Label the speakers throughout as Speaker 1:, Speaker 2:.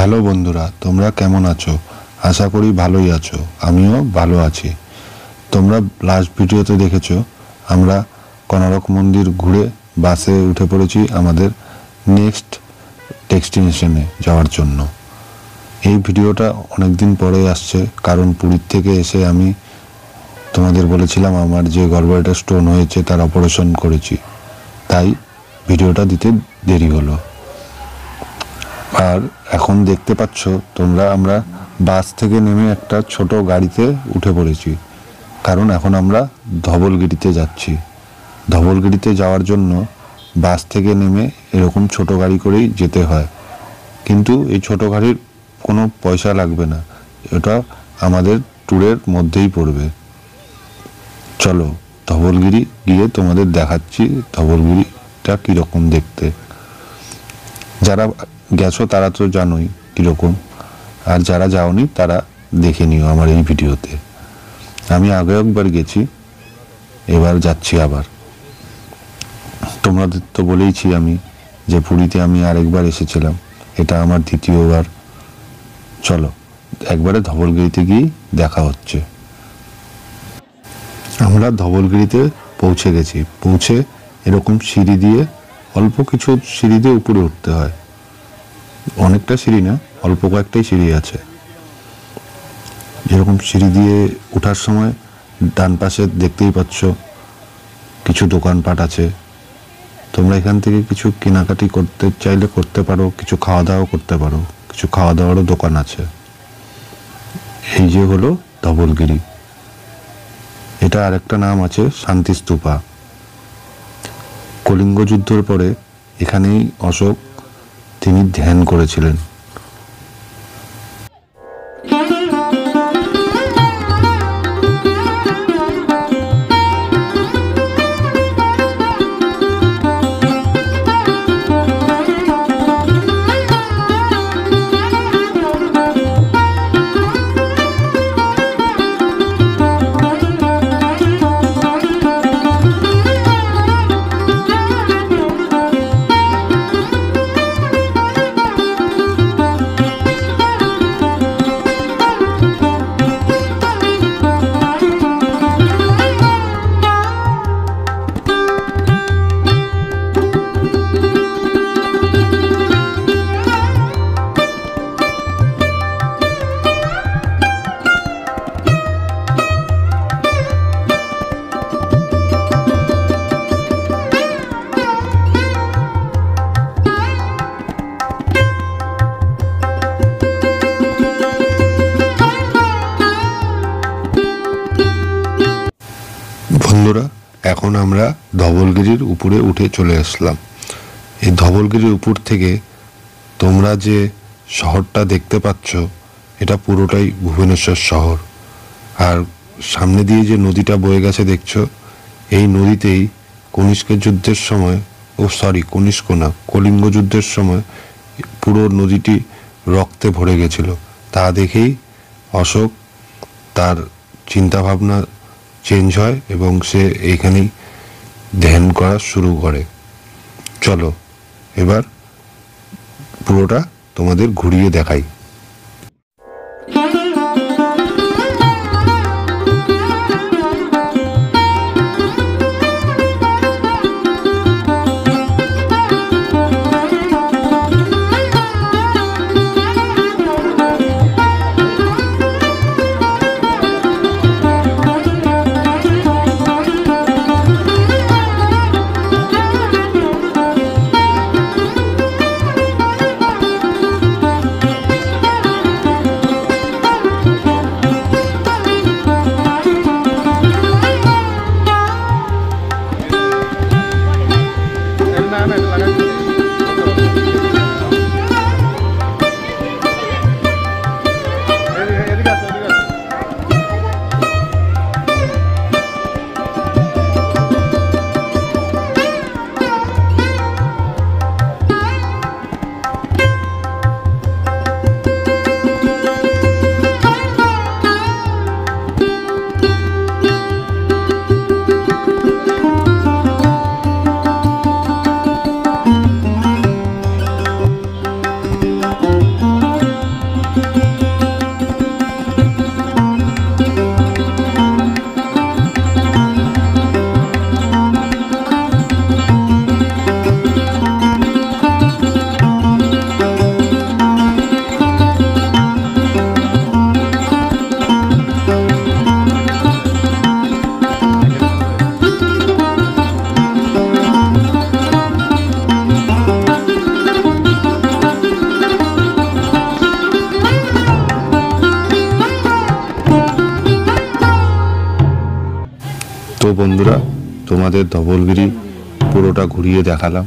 Speaker 1: Hello বন্ধুরা, তোমরা কেমন আছো? আশা করি ভালোই আছো। আমিও ভালো আছি। তোমরা লাস্ট ভিডিওতে দেখেছো আমরা কোনারক মন্দির ঘুরে বাসে উঠে পড়েছি আমাদের নেক্সট ডেস্টিনেশনে যাওয়ার জন্য। এই ভিডিওটা অনেক দিন পরে আসছে, কারণ পুরীর থেকে এসে আমি তোমাদের বলেছিলাম আমার যে গর্ভটা স্টোন হয়েছে তার অপারেশন করেছি, তাই ভিডিওটা দিতে দেরি হলো। আর এখন দেখতে পাচ্ছ তোমরা আমরা বাস থেকে নেমে একটা ছোট গাড়িতে উঠে পড়েছি, কারণ এখন আমরা ধবলগিরিতে যাচ্ছি। ধবলগিরিতে যাওয়ার জন্য বাস থেকে নেমে এরকম ছোট গাড়ি করেই যেতে হয়, কিন্তু এই ছোট গাড়ির কোনো পয়সা লাগবে না, এটা আমাদের ট্যুরের মধ্যেই পড়বে। চলো ধবলগিরি গিয়ে তোমাদের দেখাচ্ছি ধবলগিরিটা কীরকম দেখতে। যারা গেছো তারা তো জানোই কীরকম, আর যারা যাওনি তারা দেখে নিও আমার এই ভিডিওতে। আমি আগে একবার গেছি, এবার যাচ্ছি আবার। তোমাদের তো বলেইছি আমি যে পুরীতে আমি আরেকবার এসেছিলাম, এটা আমার দ্বিতীয়বার। চলো একবারে ধবলগিরিতে গিয়ে দেখা হচ্ছে। আমরা ধবলগিরিতে পৌঁছে গেছি। পৌঁছে এরকম সিঁড়ি দিয়ে, অল্প কিছু সিঁড়ি দিয়ে উপরে উঠতে হয়, অনেকটা সিঁড়ি না, অল্প কয়েকটাই সিঁড়ি আছে। এরকম সিঁড়ি দিয়ে ওঠার সময় ডান পাশে দেখতেই পাচ্ছ কিছু দোকানপাট আছে। তোমরা এখান থেকে কিছু কেনাকাটি করতে চাইলে করতে পারো, কিছু খাওয়া দাওয়া করতে পারো, কিছু খাওয়া দাওয়ারও দোকান আছে। এই যে হলো ধবলগিরি। এটা আরেকটা নাম আছে শান্তিস্তূপা। কলিঙ্গ যুদ্ধের পরে এখানেই অশোক তিনি ধ্যান করেছিলেন। বন্ধুরা, এখন আমরা ধবলগিরির উপরে উঠে চলে আসলাম। এই ধবলগিরির উপর থেকে তোমরা যে শহরটা দেখতে পাচ্ছ এটা পুরোটাই ভুবনেশ্বর শহর। আর সামনে দিয়ে যে নদীটা বয়ে গেছে দেখছো, এই নদীতেই কনিষ্কের যুদ্ধের সময়, কনিষ্ক না, কলিঙ্গ যুদ্ধের সময় পুরো নদীটি রক্তে ভরে গেছিল। তা দেখেই অশোক তার চিন্তাভাবনা চেঞ্জ হয় এবং সে এইখানেই ধ্যান করা শুরু করে। চলো এবার পুরোটা তোমাদের ঘুরিয়ে দেখাই। বন্ধুরা, তোমাদের ধবলগিরি পুরোটা ঘুরিয়ে দেখালাম।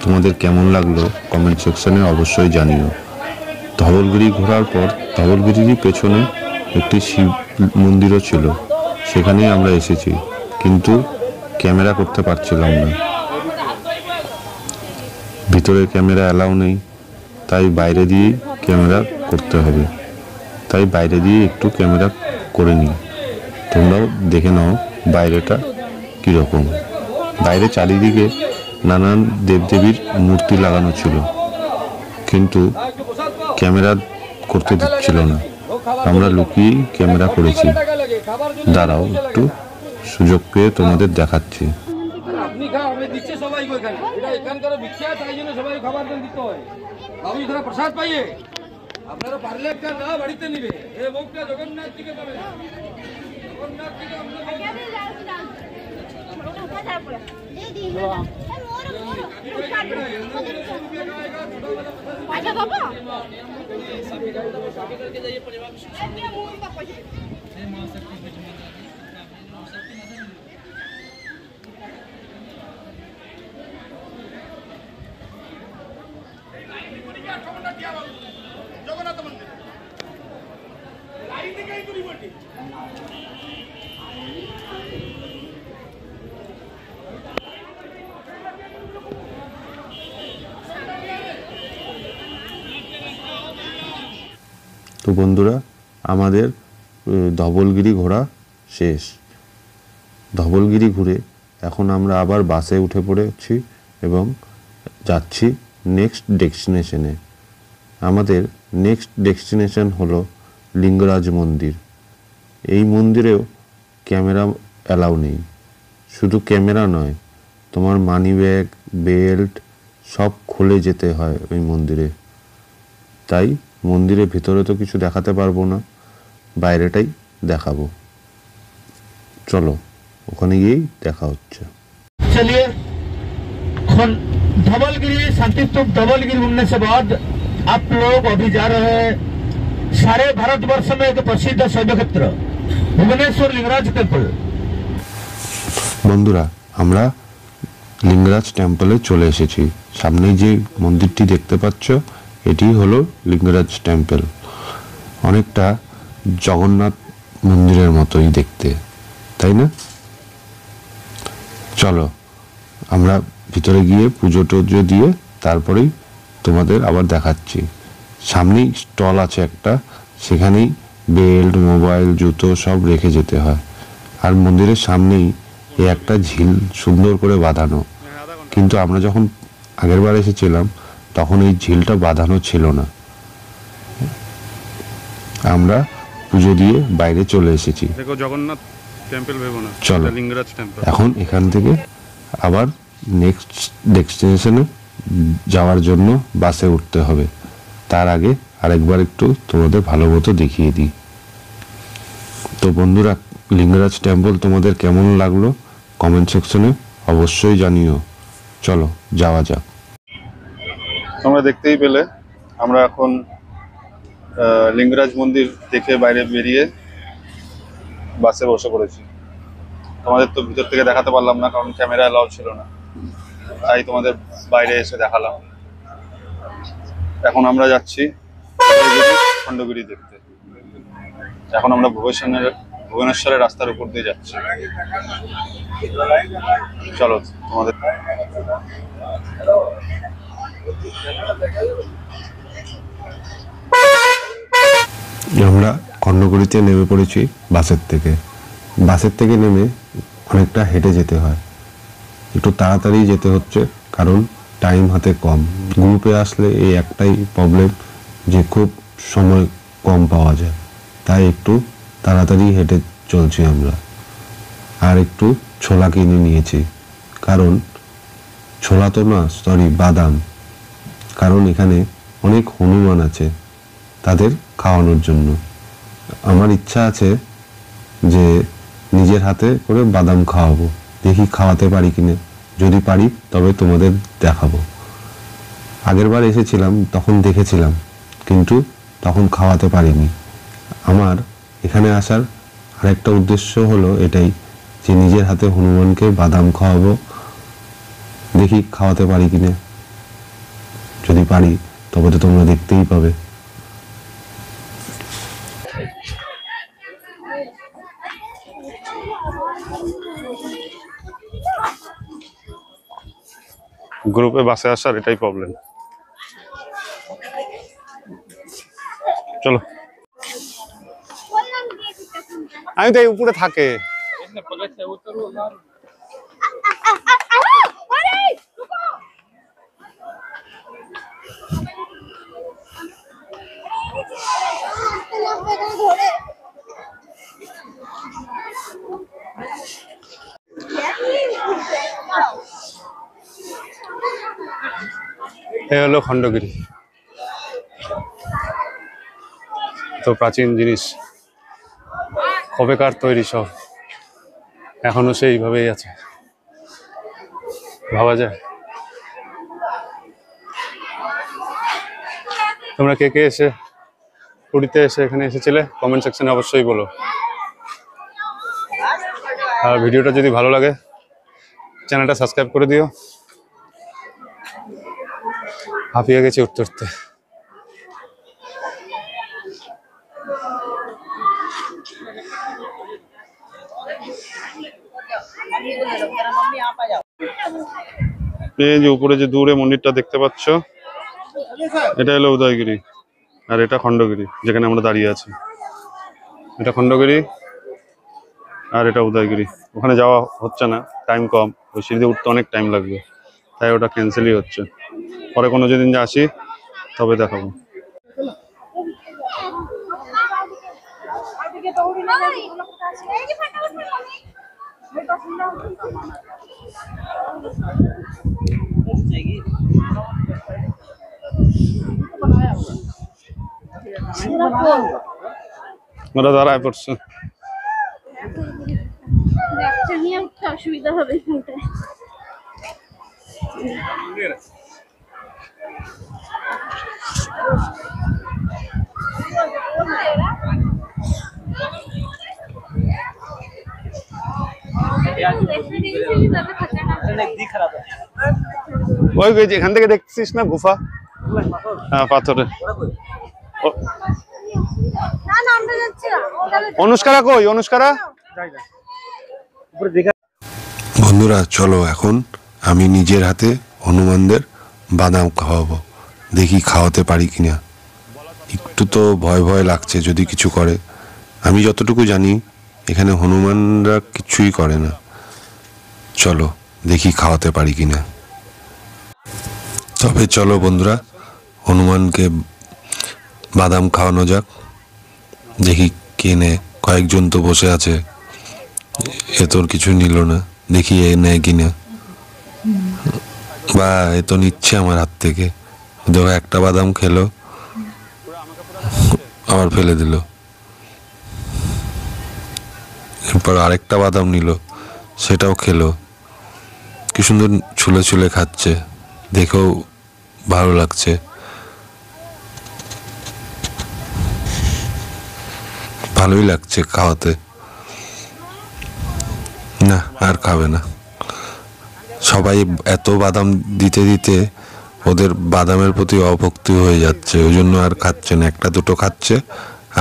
Speaker 1: তোমাদের কেমন লাগলো কমেন্ট সেকশনে অবশ্যই জানিও। ধবলগিরি ঘোরার পর ধবলগিরির পেছনে একটি শিব মন্দিরও ছিল, সেখানেই আমরা এসেছি, কিন্তু ক্যামেরা করতে পারছিলাম না। ভিতরে ক্যামেরা অ্যালাউ নেই, তাই বাইরে দিয়েই ক্যামেরা করতে হবে। তাই বাইরে দিয়ে একটু ক্যামেরা করে নিই। তোমরাও দেখে নাও বাইরেটা কীরকম। বাইরে চারিদিকে নানান দেবদেবীর মূর্তি লাগানো ছিল, কিন্তু ক্যামেরা করতে দিচ্ছিল না। আমরা লুকিয়েই ক্যামেরা করেছি। দাঁড়াও, একটু সুযোগ পেয়ে তোমাদের দেখাচ্ছি।
Speaker 2: আপনি খা, আমি দিচ্ছি সবাইকে এখানে। এটা এখানকার বিখ্যাত, তাই জন্য সবাই খাবার দেন দিতে হয়। বাবু ধরা প্রসাদ পাইয়ে আপনারা পারলে একটা না বাড়িতে নিবে। এই মুখটা জগন্নাথ থেকে পাবে, জগন্নাথ থেকে জগন্নাথ মন্দির লাইন থেকে এই করি বটি।
Speaker 1: তো বন্ধুরা, আমাদের ধবলগিরি ঘোরা শেষ। ধবলগিরি ঘুরে এখন আমরা আবার বাসে উঠে পড়েছি এবং যাচ্ছি নেক্সট ডেস্টিনেশনে। আমাদের নেক্সট ডেস্টিনেশন হলো লিঙ্গরাজ মন্দির। এই মন্দিরেও ক্যামেরা অ্যালাউ নেই। শুধু ক্যামেরা নয়, তোমার মানি ব্যাগ, বেল্ট সব খুলে যেতে হয় ওই মন্দিরে। তাই মন্দিরের ভিতরে তো কিছু দেখাতে পারবো না, বাইরেটাই দেখাবো। চলো, ওখানে গিয়েই দেখা হচ্ছে।
Speaker 2: चलिए, धवलगिरी शांतिस्तूप धवलगिरी घूमने से बाद आप लोग अभी जा रहे हैं सारे भारतवर्ष में एक प्रसिद्ध शैव क्षेत्र भुवनेश्वर लिंगराज टेम्पल।
Speaker 1: বন্ধুরা, আমরা লিঙ্গরাজ টেম্পলে চলে এসেছি। সামনে যে মন্দিরটি দেখতে পাচ্ছ, এটি হলো লিঙ্গরাজ টেম্পল। অনেকটা জগন্নাথ মন্দিরের মতোই দেখতে, তাই না? চলো, আমরা ভিতরে গিয়ে পুজো টুজো দিয়ে তারপরেই তোমাদের আবার দেখাচ্ছি। সামনেই স্টল আছে একটা, সেখানেই বেল্ট, মোবাইল, জুতো সব রেখে যেতে হয়। আর মন্দিরের সামনেই এই একটা ঝিল সুন্দর করে বাঁধানো, কিন্তু আমরা যখন আগেরবার এসেছিলাম তখন এই ঝিলটা বাঁধানো ছিল না। আমরা পুজো দিয়ে বাইরে চলে এসেছি।
Speaker 3: দেখো, জগন্নাথ টেম্পল ভেবো না,
Speaker 1: চলো
Speaker 3: লিঙ্গরাজ টেম্পল।
Speaker 1: এখন এখান থেকে আবার নেক্সট ডেস্টিনেশনে যাওয়ার জন্য বাসে উঠতে হবে। তার আগে আরেকবার একটু তোমাদের ভালো মতো দেখিয়ে দিই। তো বন্ধুরা, লিঙ্গরাজ টেম্পল তোমাদের কেমন লাগলো কমেন্ট সেকশনে অবশ্যই জানিও। চলো যাওয়া যাক।
Speaker 3: তোমরা দেখতেই পেলে আমরা এখন লিঙ্গরাজ মন্দির দেখে বাইরে বেরিয়ে বাসে বসে পড়েছি। তোমাদের তো ভিতর থেকে দেখাতে পারলাম না, কারণ ক্যামেরা অ্যালাউ ছিল না, তাই তোমাদের বাইরে এসে দেখালাম। এখন আমরা যাচ্ছি খণ্ডগিরি দেখতে। এখন আমরা ভুবনেশ্বরের রাস্তার উপর দিয়ে যাচ্ছি। চলো তোমাদের।
Speaker 1: আমরা খণ্ডগিরিতে নেমে পড়েছি বাসের থেকে নেমে অনেকটা হেঁটে যেতে হয়। একটু তাড়াতাড়ি যেতে হচ্ছে, কারণ টাইম হাতে কম। গ্রুপে আসলে এই একটাই প্রবলেম যে খুব সময় কম পাওয়া যায়, তাই একটু তাড়াতাড়ি হেঁটে চলছি আমরা। আর একটু ছোলা কিনে নিয়েছি, কারণ ছোলা তো না, সরি বাদাম, কারণ এখানে অনেক হনুমান আছে, তাদের খাওয়ানোর জন্য। আমার ইচ্ছা আছে যে নিজের হাতে করে বাদাম খাওয়াবো, দেখি খাওয়াতে পারি কিনা। যদি পারি তবে তোমাদের দেখাবো। আগেরবার এসেছিলাম তখন দেখেছিলাম, কিন্তু তখন খাওয়াতে পারিনি। আমার এখানে আসার আরেকটা উদ্দেশ্য হলো এটাই যে নিজের হাতে হনুমানকে বাদাম খাওয়াবো, দেখি খাওয়াতে পারি কিনা। যদি পারি তবে তো তোমরা দেখতেই পাবে।
Speaker 3: গ্রুপে বাসে আসার এটাই প্রবলেম। চলো, আমি তো এই উপরে থাকে। এ হলো খণ্ডগিরি, তো প্রাচীন জিনিস, কবেকার তৈরি সব, এখনো সেইভাবেই আছে। ভাবা যায়। তোমরা কে কে এসে পুরীতে এসে এখানে এসেছিলে কমেন্ট সেকশনে অবশ্যই বলো। আর ভিডিওটা যদি ভালো লাগে চ্যানেলটা সাবস্ক্রাইব করে দিও। হাঁপিয়ে গেছি উঠতে উঠতে। এই যে উপরে যে দূরে মন্দিরটা দেখতে পাচ্ছ, এটা হলো উদয়গিরি, আর এটা খণ্ডগিরি যেখানে আমরা দাঁড়িয়ে আছি। এটা খণ্ডগিরি আর এটা উদয়গিরি। ওখানে যাওয়া হচ্ছে না, টাইম কম, ওই সিঁড়িতে উঠতে অনেক টাইম লাগবে, তাই ওটা ক্যান্সেলই হচ্ছে। পরে কোনো যেদিন যে আসি তবে দেখাবো। ওরা দাঁড়ায় পড়ছে।
Speaker 4: অসুবিধা হবে।
Speaker 3: ওই যে এখান থেকে দেখছিস না গুফা, হ্যাঁ পাথরে। অনুষ্কারা কই? অনুষ্কারা
Speaker 1: বন্ধুরা চলো, এখন আমি নিজের হাতে হনুমানদের বাদাম খাওয়াবো, দেখি খাওয়াতে পারি কিনা। একটু তো ভয় ভয় লাগছে যদি কিছু করে। আমি যতটুকু জানি এখানে হনুমানরা কিছুই করে না। চলো দেখি খাওয়াতে পারি কিনা। তবে চলো বন্ধুরা, হনুমানকে বাদাম খাওয়ানো যাক, দেখি কে নেয়। কয়েকজন তো বসে আছে, এ তোর কিছু নিল না, দেখি এ নেয় কিনা। বা এ তো নিচ্ছে আমার হাত থেকে। দেখো একটা বাদাম খেলো, আবার ফেলে দিল। এরপর আরেকটা বাদাম নিল, সেটাও খেলো। কি সুন্দর ছুলে ছুলে খাচ্ছে, দেখেও ভালো লাগছে। ভালোই লাগছে খাওয়াতে। না আর খাবে না। সবাই এত বাদাম দিতে দিতে ওদের বাদামের প্রতি অভক্তি হয়ে যাচ্ছে, ওই জন্য আর খাচ্ছে না। একটা দুটো খাচ্ছে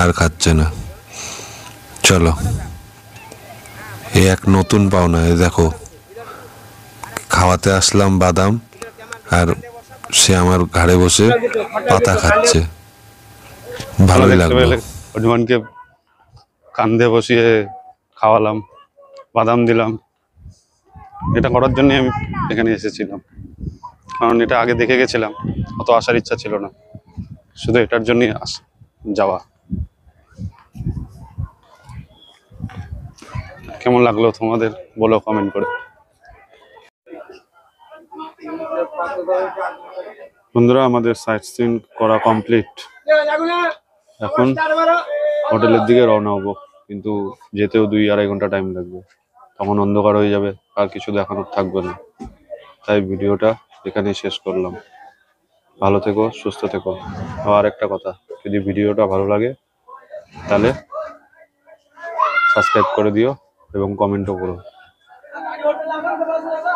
Speaker 1: আর খাচ্ছে না। চলো, এ এক নতুন পাওনা। এ দেখো, খাওয়াতে আসলাম বাদাম আর সে আমার ঘাড়ে বসে পাতা খাচ্ছে। ভালোই লাগলো।
Speaker 3: হনুমানকে কান্ধে বসিয়ে খাওয়ালাম, বাদাম দিলাম। এটা করার জন্য আমি এখানে এসেছিলাম, কারণ এটা আগে দেখে গেছিলাম, অত আসার ইচ্ছা ছিল না, শুধু এটার জন্যই যাওয়া। কেমন লাগলো তোমাদের বলো কমেন্ট করে। বন্ধুরা আমাদের সাইট সিন করা কমপ্লিট। এখন হোটেলের দিকে রওনা হবো, কিন্তু যেতেও 2-2.5 ঘন্টা টাইম লাগবে, তখন অন্ধকার হয়ে যাবে, আর কিছু দেখানোর থাকবে না। তাই ভিডিওটা এখানেই শেষ করলাম। ভালো থেকো, সুস্থ থেকো। আর একটা কথা, যদি ভিডিওটা ভালো লাগে তাহলে সাবস্ক্রাইব করে দিও এবং কমেন্টও করো।
Speaker 5: হোটেল আমার ব্যবস্থা